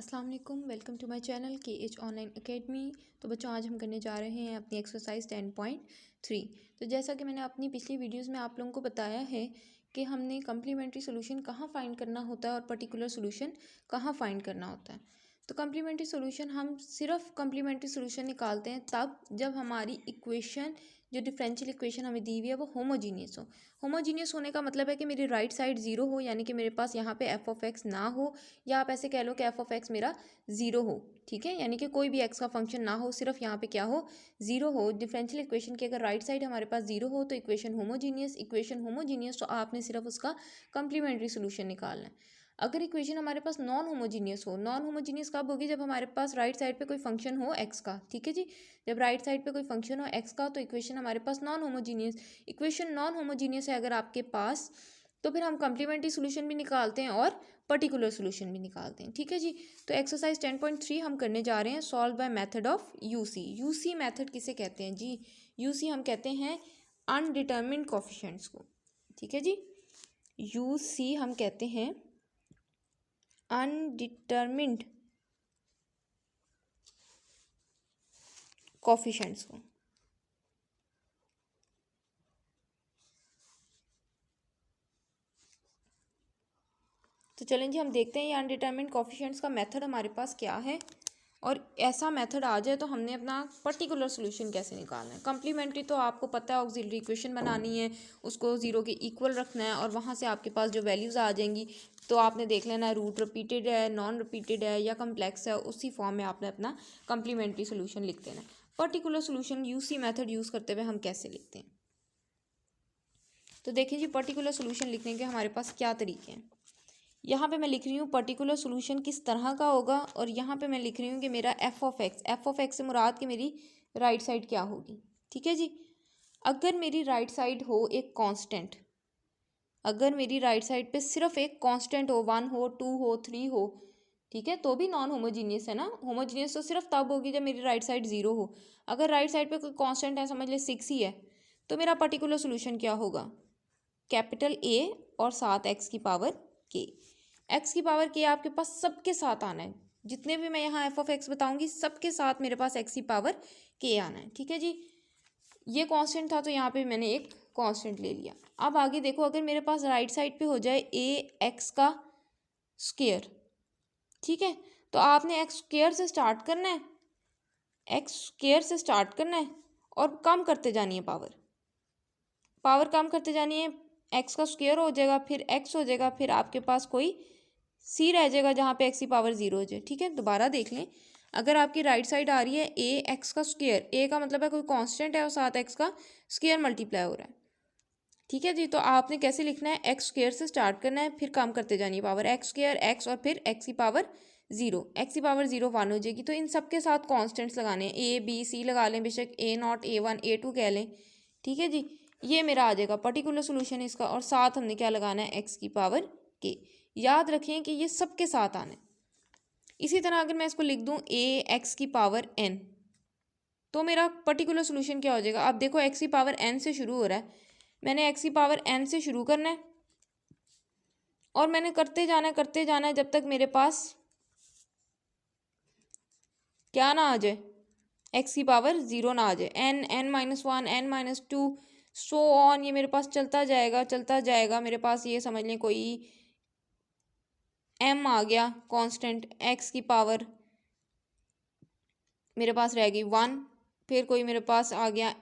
अस्सलाम वालेकुम, welcome to my channel KH online academy. तो बच्चों, आज हम करने जा रहे हैं अपनी एक्सरसाइज 10.3। तो जैसा कि मैंने अपनी पिछली वीडियोस में आप लोगों को बताया है कि हमने कम्प्लीमेंट्री सोल्यूशन कहाँ फाइंड करना होता है और पर्टिकुलर सोल्यूशन कहाँ फाइंड करना होता है। तो कम्प्लीमेंट्री सोल्यूशन हम सिर्फ कम्प्लीमेंट्री सोल्यूशन निकालते हैं तब जब हमारी इक्वेशन, जो डिफरेंशियल इक्वेशन हमें दी हुई है, वो होमोजीनियस हो। होमोजीनियस होने का मतलब है कि मेरी राइट साइड ज़ीरो हो, यानी कि मेरे पास यहाँ पे एफ ऑफ एक्स ना हो, या आप ऐसे कह लो कि एफ ऑफ एक्स मेरा ज़ीरो हो। ठीक है, यानी कि कोई भी एक्स का फंक्शन ना हो, सिर्फ यहाँ पे क्या हो, ज़ीरो हो। डिफरेंशियल इक्वेशन की अगर राइट साइड हमारे पास ज़ीरो हो तो इक्वेशन होमोजीनियस तो आपने सिर्फ उसका कम्प्लीमेंट्री सोल्यूशन निकालना है। अगर इक्वेशन हमारे पास नॉन होमोजीनियस हो, नॉन होमोजीनियस कब होगी, जब हमारे पास राइट साइड पे कोई फंक्शन हो एक्स का। ठीक है जी, जब राइट साइड पे कोई फंक्शन हो एक्स का तो इक्वेशन हमारे पास non homogeneous. Equation non homogeneous है अगर आपके पास, तो फिर हम कम्प्लीमेंट्री सोल्यूशन भी निकालते हैं और पर्टिकुलर सोल्यूशन भी निकालते हैं। ठीक है जी, तो एक्सरसाइज 10.3 हम करने जा रहे हैं, solve by method of UC. UC method किसे कहते हैं जी? यूसी हम कहते हैं अनडिटर्मिन्ड कोफिशिएंट्स को। ठीक है जी, यूसी हम कहते हैं अनडिटर्मिन्ड कोफिशिएंट्स को। तो चलें जी, हम देखते हैं ये अनडिटर्मिन्ड कोफिशिएंट्स का मेथड हमारे पास क्या है, और ऐसा मेथड आ जाए तो हमने अपना पर्टिकुलर सोल्यूशन कैसे निकालना है। कम्प्लीमेंट्री तो आपको पता है, ऑक्सिलरी इक्वेशन बनानी है, उसको ज़ीरो के इक्वल रखना है, और वहाँ से आपके पास जो वैल्यूज़ आ जाएंगी तो आपने देख लेना है रूट रिपीटेड है, नॉन रिपीटेड है या कम्प्लेक्स है, उसी फॉर्म में आपने अपना कम्प्लीमेंट्री सोल्यूशन लिख देना है। Particular solution UC method use करते हुए हम कैसे लिखते हैं, तो देखिए जी, पर्टिकुलर सोल्यूशन लिखने के हमारे पास क्या तरीके हैं। यहाँ पे मैं लिख रही हूँ पर्टिकुलर सोल्यूशन किस तरह का होगा, और यहाँ पे मैं लिख रही हूँ कि मेरा एफ ऑफ एक्स से मुराद कि मेरी राइट साइड क्या होगी। ठीक है जी, अगर मेरी राइट साइड हो एक कांस्टेंट, अगर मेरी राइट साइड पे सिर्फ एक कांस्टेंट हो, 1 हो, 2 हो, 3 हो, ठीक है, तो भी नॉन होमोजीनियस है ना। होमोजीनियस तो सिर्फ तब होगी जब मेरी राइट साइड ज़ीरो हो। अगर राइट साइड पे कोई कांस्टेंट है, समझ ले 6 ही है, तो मेरा पर्टिकुलर सोल्यूशन क्या होगा, कैपिटल ए और साथ एक्स की पावर के। एक्स की पावर के आपके पास सबके साथ आना है, जितने भी मैं यहाँ एफ ऑफ एक्स बताऊंगी सबके साथ मेरे पास एक्स की पावर के आना है। ठीक है जी, ये कांस्टेंट था तो यहाँ पे मैंने एक कांस्टेंट ले लिया। अब आगे देखो, अगर मेरे पास राइट साइड पे हो जाए ए एक्स का स्क्वायर, ठीक है, तो आपने एक्स स्क्वायर से स्टार्ट करना है, एक्स स्क्वायर से स्टार्ट करना है और कम करते जानी है पावर, पावर कम करते जानी है। एक्स का स्क्वायर हो जाएगा, फिर एक्स हो जाएगा, फिर आपके पास कोई सी रह जाएगा जहाँ पे एक्स की पावर ज़ीरो हो जाए। ठीक है, दोबारा देख लें, अगर आपकी राइट साइड आ रही है ए एक्स का स्क्वायर, ए का मतलब है कोई कांस्टेंट है और साथ एक्स का स्क्वायर मल्टीप्लाई हो रहा है। ठीक है जी, तो आपने कैसे लिखना है, एक्स स्क्वायर से स्टार्ट करना है, फिर कम करते जानी है पावर, एक्स स्क्वायर एक्स और फिर एक्स की पावर ज़ीरो, एक्स की पावर ज़ीरो 1 हो जाएगी। तो इन सबके साथ कॉन्स्टेंट्स लगाने हैं, ए बी सी लगा लें, बेशक A naught A one A two कह लें। ठीक है जी, ये मेरा आ जाएगा पर्टिकुलर सोल्यूशन इसका, और साथ हमने क्या लगाना है, एक्स की पावर के। याद रखें कि ये सबके साथ आना है। इसी तरह अगर मैं इसको लिख दूं ए एक्स की पावर एन, तो मेरा पर्टिकुलर सोल्यूशन क्या हो जाएगा। अब देखो, एक्स की पावर एन से शुरू हो रहा है, मैंने एक्स की पावर एन से शुरू करना है और मैंने करते जाना है जब तक मेरे पास क्या ना आ जाए, एक्स की पावर ज़ीरो ना आ जाए। N n minus one n minus two so on, ये मेरे पास चलता जाएगा। मेरे पास ये समझ लें कोई एम आ गया कांस्टेंट, एक्स की पावर मेरे पास रह गई 1, फिर कोई मेरे पास आ गया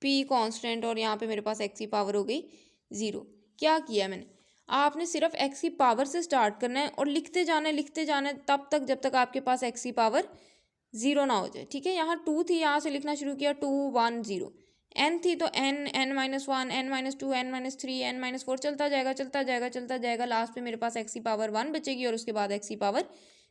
पी कांस्टेंट, और यहाँ पे मेरे पास एक्स की पावर हो गई 0। क्या किया मैंने, आपने सिर्फ एक्स की पावर से स्टार्ट करना है और लिखते जाना है तब तक जब तक आपके पास एक्स की पावर 0 ना हो जाए। ठीक है, यहाँ 2 थी, यहाँ से लिखना शुरू किया 2 1 0। एन थी तो n n minus one n minus two n minus three n minus four, चलता जाएगा। लास्ट पे मेरे पास एक्स की पावर 1 बचेगी और उसके बाद एक्स की पावर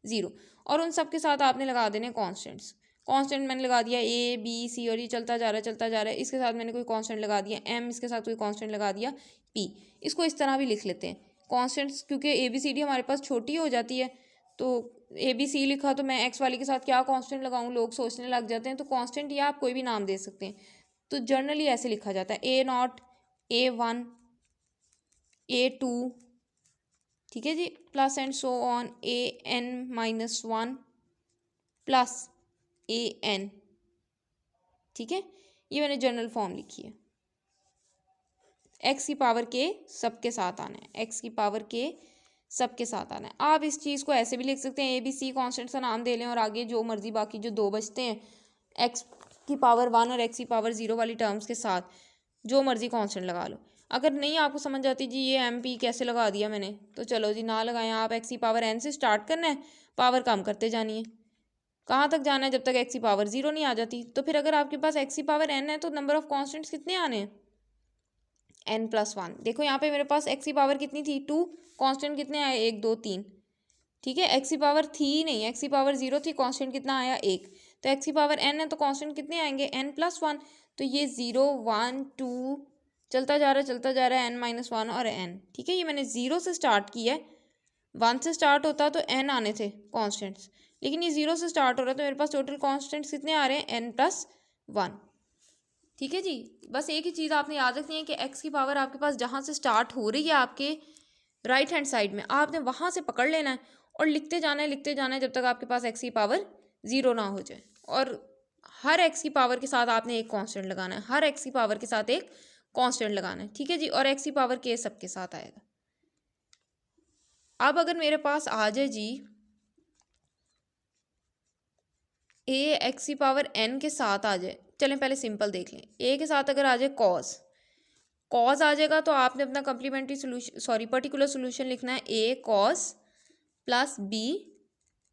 0, और उन सब के साथ आपने लगा देने कॉन्स्टेंट्स। कांस्टेंट मैंने लगा दिया ए बी सी, और ये चलता जा रहा है। इसके साथ मैंने कोई कांस्टेंट लगा दिया एम, इसके साथ कोई कांस्टेंट लगा दिया पी। इसको इस तरह भी लिख लेते हैं कांस्टेंट्स, क्योंकि ए बी सी डी हमारे पास छोटी हो जाती है, तो ए बी सी लिखा तो मैं एक्स वाली के साथ क्या कांस्टेंट लगाऊं, लोग सोचने लग जाते हैं। तो कांस्टेंट या आप कोई भी नाम दे सकते हैं, तो जनरली ऐसे लिखा जाता है A naught A one A two ठीक है जी, plus and so on A N minus one plus A N. ठीक है, ये मैंने जनरल फॉर्म लिखी है। एक्स की पावर के सबके साथ आना है, एक्स की पावर के सबके साथ आना है। आप इस चीज़ को ऐसे भी लिख सकते हैं, ए बी सी कॉन्स्टेंट्स का नाम दे लें और आगे जो मर्जी बाकी जो दो बचते हैं एक्स की पावर वन और एक्स की पावर ज़ीरो वाली टर्म्स के साथ जो मर्जी कांस्टेंट लगा लो। अगर नहीं आपको समझ आती जी ये एम पी कैसे लगा दिया मैंने, तो चलो जी ना लगाएं, आप एक्स की पावर एन से स्टार्ट करना है, पावर कम करते जानी है। कहाँ तक जाना है? जब तक एक्स की पावर ज़ीरो नहीं आ जाती। तो फिर अगर आपके पास एक्स की पावर एन है तो नंबर ऑफ कॉन्स्टेंट्स कितने आने हैं? N plus one. देखो यहाँ पे मेरे पास एक्स की पावर कितनी थी? टू। कांस्टेंट कितने आए? एक दो तीन। ठीक है, एक्स की पावर थी नहीं, एक्स की पावर जीरो थी, कांस्टेंट कितना आया? एक। तो एक्स की पावर एन है तो कांस्टेंट कितने आएंगे? N plus one. तो ये ज़ीरो वन टू चलता जा रहा है एन माइनस वन और एन। ठीक है, ये मैंने ज़ीरो से स्टार्ट किया है, वन से स्टार्ट होता तो एन आने थे कॉन्स्टेंट्स, लेकिन ये ज़ीरो से स्टार्ट हो रहा है तो मेरे पास टोटल कॉन्स्टेंट्स कितने आ रहे हैं? N plus one. ठीक है जी, बस एक ही चीज़ आपने याद रखनी है कि एक्स की पावर आपके पास जहाँ से स्टार्ट हो रही है आपके राइट हैंड साइड में, आपने वहाँ से पकड़ लेना है और लिखते जाना है जब तक आपके पास एक्स की पावर ज़ीरो ना हो जाए। और हर एक्स की पावर के साथ आपने एक कांस्टेंट लगाना है, हर एक्स की पावर के साथ एक कांस्टेंट लगाना है। ठीक है जी, और एक्स की पावर के सबके साथ आएगा। अब अगर मेरे पास आ जाए जी ए एक्स की पावर एन के साथ आ जाए, चलें पहले सिंपल देख लें। ए के साथ अगर आ जाए कॉस आ जाएगा तो आपने अपना कम्प्लीमेंट्री सोल्यूशन पर्टिकुलर सोल्यूशन लिखना है ए कॉस प्लस बी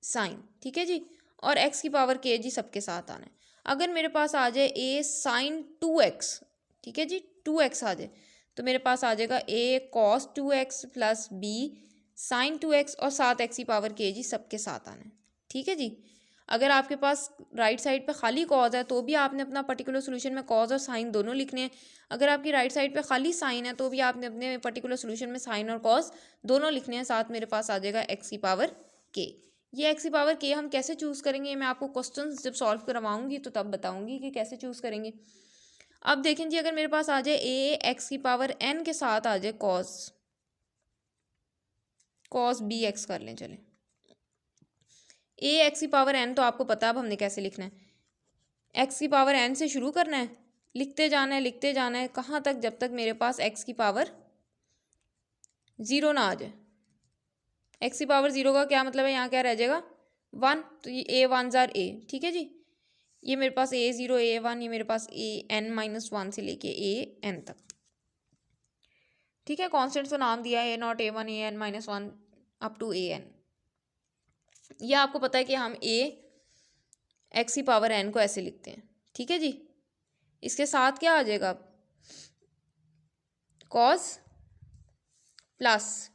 साइन। ठीक है जी, और एक्स की पावर के जी सबके साथ आना है। अगर मेरे पास आ जाए ए साइन टू एक्स, ठीक है जी, टू एक्स आ जाए तो मेरे पास आ जाएगा A cos two X plus B sine two X और साथ एक्स की पावर के जी सबके साथ आना है। ठीक है जी, अगर आपके पास राइट साइड पे खाली कॉज है तो भी आपने अपना पर्टिकुलर सोल्यूशन में कॉज और साइन दोनों लिखने हैं। अगर आपकी राइट साइड पे खाली साइन है तो भी आपने अपने पर्टिकुलर सोल्यूशन में साइन और कॉज दोनों लिखने हैं। साथ मेरे पास आ जाएगा एक्स की पावर के। ये एक्स की पावर के हम कैसे चूज़ करेंगे, मैं आपको क्वेश्चन जब सॉल्व करवाऊंगी तो तब बताऊंगी कि कैसे चूज़ करेंगे। अब देखें जी, अगर मेरे पास आ जाए ए एक्स की पावर एन के साथ आ जाए कॉस बी एक्स कर लें। चलें, ए एक्स की पावर एन तो आपको पता है अब हमने कैसे लिखना है। एक्स की पावर एन से शुरू करना है, लिखते जाना है कहाँ तक? जब तक मेरे पास एक्स की पावर ज़ीरो ना आ जाए। एक्स की पावर ज़ीरो का क्या मतलब है? यहाँ क्या रह जाएगा? वन। तो ये ए वन ज़ार ए। ठीक है जी, ये मेरे पास ए ज़ीरो ए वन, ये मेरे पास ए एन माइनस वन से लेके ए एन तक। ठीक है, कॉन्स्टेंट्स को नाम दिया है A naught A one A N minus one up to A N. यह आपको पता है कि हम ए एक्स की पावर एन को ऐसे लिखते हैं। ठीक है जी, इसके साथ क्या आ जाएगा? कॉस प्लस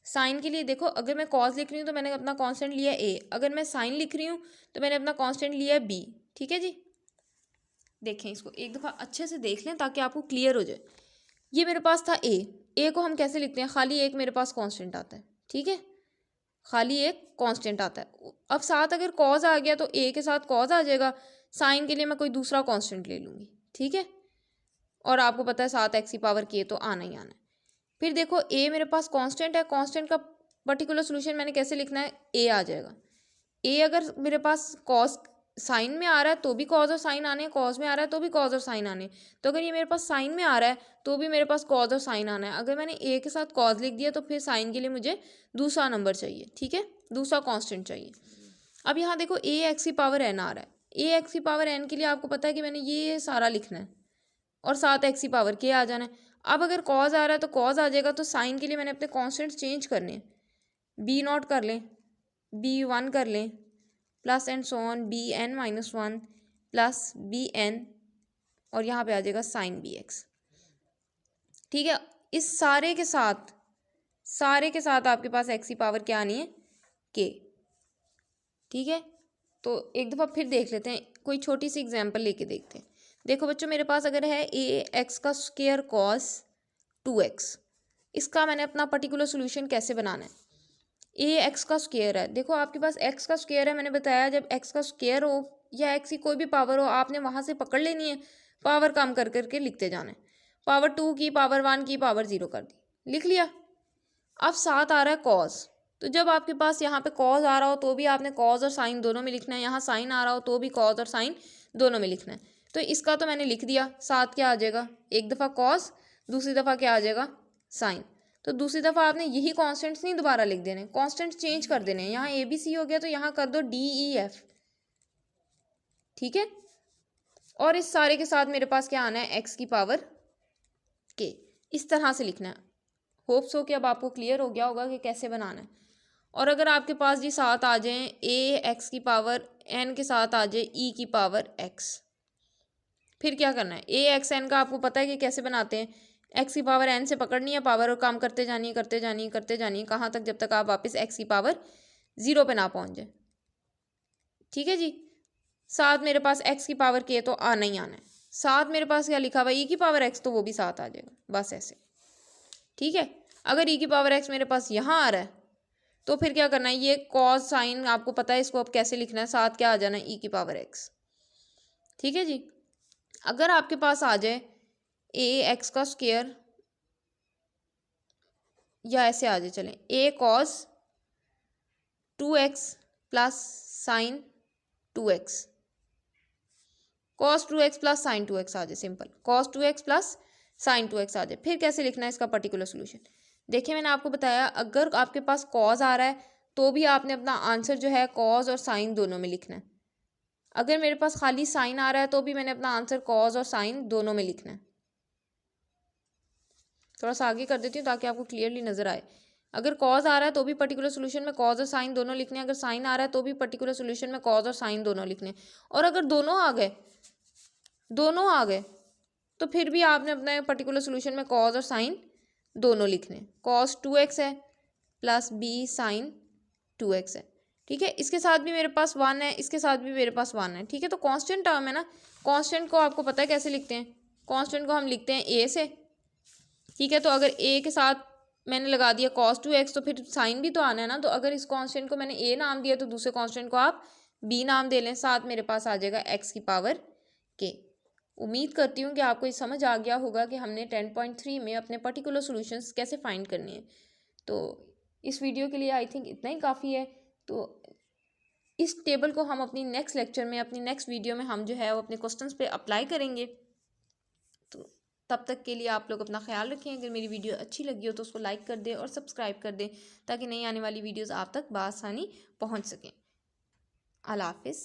साइन के लिए देखो, अगर मैं कॉस लिख रही हूँ तो मैंने अपना कांस्टेंट लिया ए, अगर मैं साइन लिख रही हूँ तो मैंने अपना कांस्टेंट लिया बी। ठीक है जी, देखें इसको एक दफ़ा अच्छे से देख लें ताकि आपको क्लियर हो जाए। ये मेरे पास था ए को हम कैसे लिखते हैं? खाली एक मेरे पास कांस्टेंट आता है। ठीक है, खाली एक कांस्टेंट आता है। अब साथ अगर कॉज आ गया तो ए के साथ कॉज आ जाएगा, साइन के लिए मैं कोई दूसरा कांस्टेंट ले लूँगी। ठीक है, और आपको पता है साथ एक्स की पावर के तो आना ही आना है। फिर देखो ए मेरे पास कांस्टेंट है, कांस्टेंट का पर्टिकुलर सोल्यूशन मैंने कैसे लिखना है? ए आ जाएगा। ए अगर मेरे पास कॉस साइन में आ रहा है तो भी कॉज और साइन आने हैं, कॉज में आ रहा है तो भी कॉज और साइन आने हैं। तो अगर ये मेरे पास साइन में आ रहा है तो भी मेरे पास कॉज और साइन आना है। अगर मैंने ए के साथ कॉज लिख दिया तो फिर साइन के लिए मुझे दूसरा नंबर चाहिए। ठीक है, दूसरा कांस्टेंट चाहिए। अब यहाँ देखो ए एक्स की पावर एन आ रहा है, ए एक्स की पावर एन के लिए आपको पता है कि मैंने ये सारा लिखना है और साथ एक्स की पावर के आ जाना है। अब अगर कॉज आ रहा है तो कॉज आ जाएगा, तो साइन के लिए मैंने अपने कॉन्स्टेंट्स चेंज करने हैं। बी नॉट कर लें, बी वन कर लें, plus and so on B n minus one plus B n, और यहाँ पे आ जाएगा साइन बी एक्स। ठीक है, इस सारे के साथ आपके पास एक्स की पावर क्या आनी है? के। ठीक है, तो एक दफ़ा फिर देख लेते हैं, कोई छोटी सी एग्जांपल लेके देखते हैं। देखो बच्चों, मेरे पास अगर है ए एक्स का स्क्वायर कॉस टू एक्स, इसका मैंने अपना पर्टिकुलर सोल्यूशन कैसे बनाना है? ए एक्स का स्क्वायर है, देखो आपके पास एक्स का स्क्वायर है, मैंने बताया जब एक्स का स्क्वायर हो या एक्स की कोई भी पावर हो आपने वहाँ से पकड़ लेनी है, पावर कम कर करके लिखते जाना है। पावर टू की, पावर वन की, पावर ज़ीरो कर दी, लिख लिया। अब साथ आ रहा है कॉज, तो जब आपके पास यहाँ पे कॉज आ रहा हो तो भी आपने कॉज और साइन दोनों में लिखना है, यहाँ साइन आ रहा हो तो भी कॉज और साइन दोनों में लिखना है। तो इसका तो मैंने लिख दिया, साथ क्या आ जाएगा, एक दफ़ा कॉज, दूसरी दफ़ा क्या आ जाएगा, साइन। तो दूसरी दफ़ा आपने यही कॉन्स्टेंट्स नहीं दोबारा लिख देने, कॉन्स्टेंट चेंज कर देने। यहाँ ABC हो गया तो यहाँ कर दो DEF, ठीक है। और इस सारे के साथ मेरे पास क्या आना है, x की पावर k, इस तरह से लिखना है। होप सो कि अब आपको क्लियर हो गया होगा कि कैसे बनाना है। और अगर आपके पास जी साथ आ जाए ax की पावर n के साथ आ जाए e की पावर x, फिर क्या करना है, ax n का आपको पता है कि कैसे बनाते हैं, x की पावर n से पकड़नी है पावर और काम करते जानी है करते जानी है करते जानी है, कहाँ तक, जब तक आप वापस x की पावर 0 पे ना पहुँच जाए, ठीक है जी। साथ मेरे पास x की पावर k तो आना ही आना है, साथ मेरे पास क्या लिखा हुआ e की पावर x, तो वो भी साथ आ जाएगा, बस ऐसे, ठीक है। अगर e की पावर x मेरे पास यहाँ आ रहा है तो फिर क्या करना है, ये कॉज साइन आपको पता है, इसको अब कैसे लिखना है, साथ क्या आ जाना है, e की पावर x, ठीक है जी। अगर आपके पास आ जाए ax का स्क्वायर, या ऐसे आ जाए, चलें, a cos 2x plus sign 2x, cos 2x plus sign 2x आ जाए, simple cos 2x plus sign 2x आ जाए। फिर कैसे लिखना है इसका पर्टिकुलर सोल्यूशन, देखिए मैंने आपको बताया, अगर आपके पास कॉज आ रहा है तो भी आपने अपना आंसर जो है कॉज और साइन दोनों में लिखना है। अगर मेरे पास खाली साइन आ रहा है तो भी मैंने अपना आंसर कॉज और साइन दोनों में लिखना है। थोड़ा सा आगे कर देती हूँ ताकि आपको क्लियरली नजर आए। अगर कॉज आ रहा है तो भी पर्टिकुलर सोल्यूशन में कॉज और साइन दोनों लिखने हैं, अगर साइन आ रहा है तो भी पर्टिकुलर सोल्यूशन में कॉज और साइन दोनों लिखने हैं। और अगर दोनों आ गए तो फिर भी आपने अपने पर्टिकुलर सोल्यूशन में कॉज और साइन दोनों लिखने हैं। कॉस 2x है प्लस बी साइन 2x है, ठीक है। इसके साथ भी मेरे पास 1 है, इसके साथ भी मेरे पास 1 है, ठीक है। तो कांस्टेंट टर्म है ना, कांस्टेंट को आपको पता है कैसे लिखते हैं, कांस्टेंट को हम लिखते हैं a से, ठीक है। तो अगर a के साथ मैंने लगा दिया cos 2x तो फिर साइन भी तो आना है ना, तो अगर इस कांस्टेंट को मैंने a नाम दिया तो दूसरे कांस्टेंट को आप b नाम दे लें, साथ मेरे पास आ जाएगा x की पावर k। उम्मीद करती हूँ कि आपको ये समझ आ गया होगा कि हमने 10.3 में अपने पर्टिकुलर सॉल्यूशंस कैसे फाइंड करने हैं। तो इस वीडियो के लिए आई थिंक इतना ही काफ़ी है। तो इस टेबल को हम अपनी नेक्स्ट लेक्चर में, अपनी नेक्स्ट वीडियो में हम जो है वो अपने क्वेश्चंस पे अप्लाई करेंगे। तो तब तक के लिए आप लोग अपना ख्याल रखें। अगर मेरी वीडियो अच्छी लगी हो तो उसको लाइक कर दें और सब्सक्राइब कर दें ताकि नई आने वाली वीडियोज़ आप तक बआसानी पहुँच सकें। अल्लाह हाफिज़।